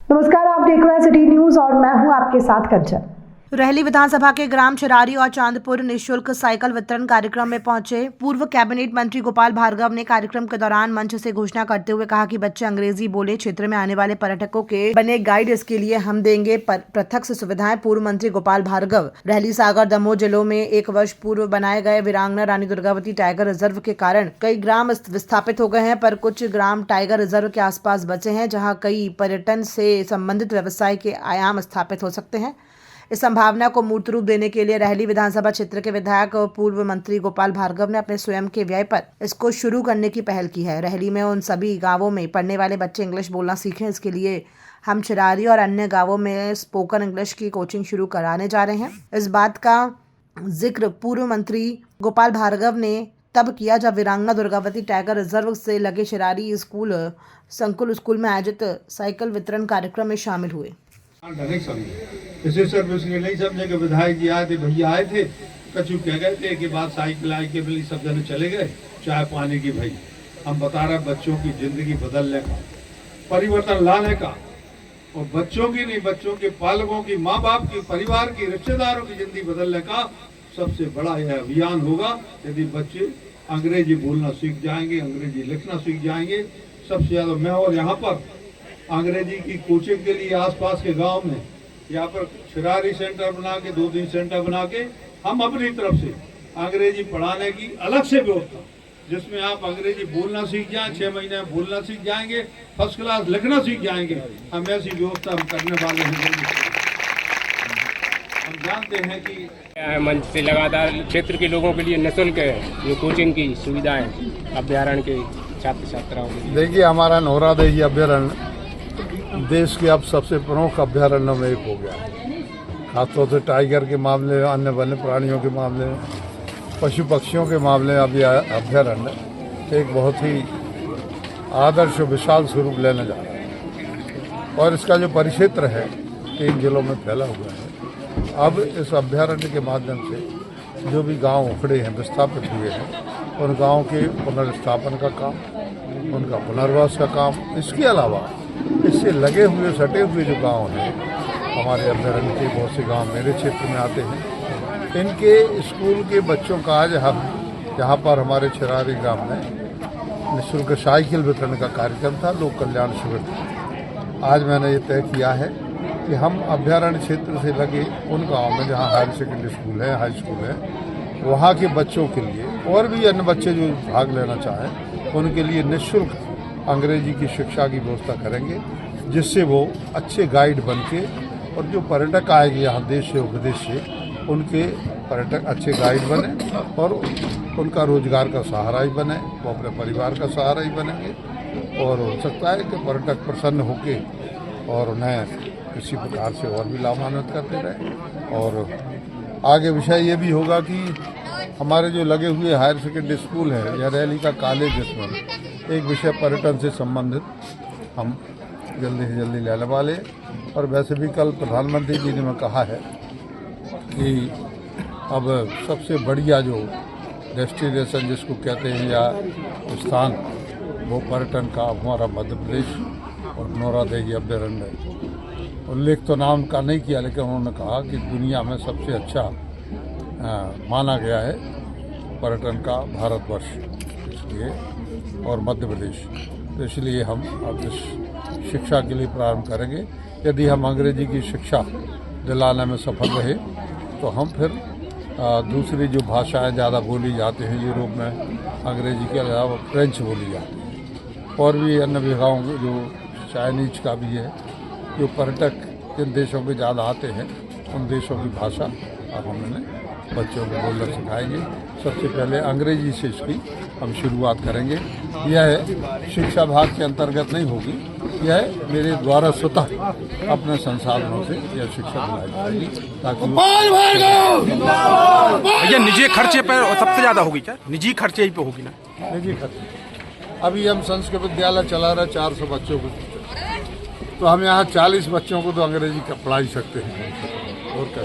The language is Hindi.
नमस्कार, आप देख रहे हैं सिटी न्यूज और मैं हूं आपके साथ कंचन। रहली विधानसभा के ग्राम चिरारी और चांदपुर निःशुल्क साइकिल वितरण कार्यक्रम में पहुंचे पूर्व कैबिनेट मंत्री गोपाल भार्गव ने कार्यक्रम के दौरान मंच से घोषणा करते हुए कहा कि बच्चे अंग्रेजी बोले क्षेत्र में आने वाले पर्यटकों के बने गाइड, इसके लिए हम देंगे प्रत्यक्ष सुविधाएं। पूर्व मंत्री गोपाल भार्गव रहली, सागर, दमोह जिलों में 1 वर्ष पूर्व बनाए गए वीरांगना रानी दुर्गावती टाइगर रिजर्व के कारण कई ग्राम विस्थापित हो गए हैं, पर कुछ ग्राम टाइगर रिजर्व के आसपास बचे हैं जहां कई पर्यटन से संबंधित व्यवसाय के आयाम स्थापित हो सकते हैं। इस संभावना को मूर्त रूप देने के लिए रहली विधानसभा क्षेत्र के विधायक और पूर्व मंत्री गोपाल भार्गव ने अपने स्वयं के व्यय पर इसको शुरू करने की पहल की है। रहली में उन सभी गांवों में पढ़ने वाले बच्चे इंग्लिश बोलना सीखें, इसके लिए हम चिरारी और अन्य गांवों में स्पोकन इंग्लिश की कोचिंग शुरू कराने जा रहे हैं। इस बात का जिक्र पूर्व मंत्री गोपाल भार्गव ने तब किया जब वीरांगना दुर्गावती टाइगर रिजर्व से लगे चिरारी संकुल स्कूल में आयोजित साइकिल वितरण कार्यक्रम में शामिल हुए। इसे सर्विस के नहीं समझे कि विधायक जी आए थे, भैया आए थे, कछु कह गए थे कि बात साइकिल आई के मिली, सब जने चले गए चाय पानी की। भाई हम बता रहे बच्चों की जिंदगी बदलने का, परिवर्तन लाने का, और बच्चों की नहीं, बच्चों के पालकों की, माँ बाप की, परिवार की, रिश्तेदारों की जिंदगी बदलने का सबसे बड़ा यह अभियान होगा यदि बच्चे अंग्रेजी बोलना सीख जाएंगे, अंग्रेजी लिखना सीख जाएंगे। सबसे ज्यादा मैं और यहाँ पर अंग्रेजी की कोचिंग के लिए आसपास के गांव में यहाँ पर चिरारी सेंटर बना के 2-3 सेंटर बना के हम अपनी तरफ से अंग्रेजी पढ़ाने की अलग से व्यवस्था, जिसमें आप अंग्रेजी बोलना सीख जाएं, 6 महीने में बोलना सीख जाएंगे, फर्स्ट क्लास लिखना सीख जाएंगे। हम ऐसी व्यवस्था हम करने वाले हैं। हम जानते हैं कि मंच से लगातार क्षेत्र के लोगों के लिए निःशुल्क जो कोचिंग की सुविधाएं अभ्यारण्य के छात्र छात्राओं के। देखिए, हमारा नौरादेही अभ्यारण्य देश के अब सबसे प्रमुख अभ्यारण्यों में एक हो गया है। खासतौर से टाइगर के मामले में, अन्य वन्य प्राणियों के मामले में, पशु पक्षियों के मामले में अब यह अभ्यारण्य एक बहुत ही आदर्श विशाल स्वरूप लेने जा रहा है और इसका जो परिक्षेत्र है 3 जिलों में फैला हुआ है। अब इस अभ्यारण्य के माध्यम से जो भी गांव उखड़े हैं, विस्थापित हुए हैं, उन गाँव के पुनर्स्थापन का काम, उनका पुनर्वास का काम, इसके अलावा इससे लगे हुए सटे हुए जो गांव हैं, हमारे अभ्यारण्य के बहुत से गांव मेरे क्षेत्र में आते हैं, इनके स्कूल के बच्चों का आज हम यहाँ पर हमारे चिरारी ग्राम में निःशुल्क साइकिल वितरण का कार्यक्रम था, लोक कल्याण शिविर था। आज मैंने ये तय किया है कि हम अभ्यारण्य क्षेत्र से लगे उन गाँव में जहाँ हायर सेकेंडरी स्कूल है, हाई स्कूल है, वहाँ के बच्चों के लिए और भी अन्य बच्चे जो भाग लेना चाहें उनके लिए निःशुल्क अंग्रेजी की शिक्षा की व्यवस्था करेंगे, जिससे वो अच्छे गाइड बनके और जो पर्यटक आएंगे यहाँ देश से और विदेश से, उनके पर्यटक अच्छे गाइड बने और उनका रोजगार का सहारा ही बने, वो अपने परिवार का सहारा ही बनेंगे। और हो सकता है कि पर्यटक प्रसन्न होके और उन्हें किसी प्रकार से और भी लाभान्वित करते रहें। और आगे विषय ये भी होगा कि हमारे जो लगे हुए हायर सेकेंडरी स्कूल है या रहली का कॉलेज, जिसमें एक विषय पर्यटन से संबंधित हम जल्दी से जल्दी लेने वाले। और वैसे भी कल प्रधानमंत्री जी ने कहा है कि अब सबसे बढ़िया जो डेस्टिनेशन जिसको कहते हैं या स्थान, वो पर्यटन का हमारा मध्य प्रदेश और नौरादेही अभ्यारण्य। उल्लेख तो नाम का नहीं किया, लेकिन उन्होंने कहा कि दुनिया में सबसे अच्छा माना गया है पर्यटन का भारतवर्ष, इसलिए और मध्य प्रदेश। तो इसलिए हम अब इस शिक्षा के लिए प्रारंभ करेंगे। यदि हम अंग्रेजी की शिक्षा दिलाने में सफल रहे तो हम फिर दूसरी जो भाषाएं ज़्यादा बोली जाती हैं यूरोप में, अंग्रेजी के अलावा फ्रेंच बोली जाती है, और भी अन्य विभागों जो चाइनीज का भी है, जो पर्यटक जिन देशों में ज़्यादा आते हैं उन देशों की भाषा अब हमने बच्चों को बोलना सिखाएंगे। सबसे पहले अंग्रेजी से इसकी हम शुरुआत करेंगे। यह शिक्षा भाग के अंतर्गत नहीं होगी, यह मेरे द्वारा स्वतः अपने संसाधनों से यह शिक्षा दिलाई जाएगी, ताकि भैया निजी खर्चे पर सबसे ज़्यादा होगी क्या? निजी खर्चे ही पे होगी ना? निजी खर्चे। अभी हम संस्कृत विद्यालय चला रहे 400 बच्चों को, तो हम यहाँ 40 बच्चों को तो अंग्रेजी पढ़ा ही सकते हैं और क्या।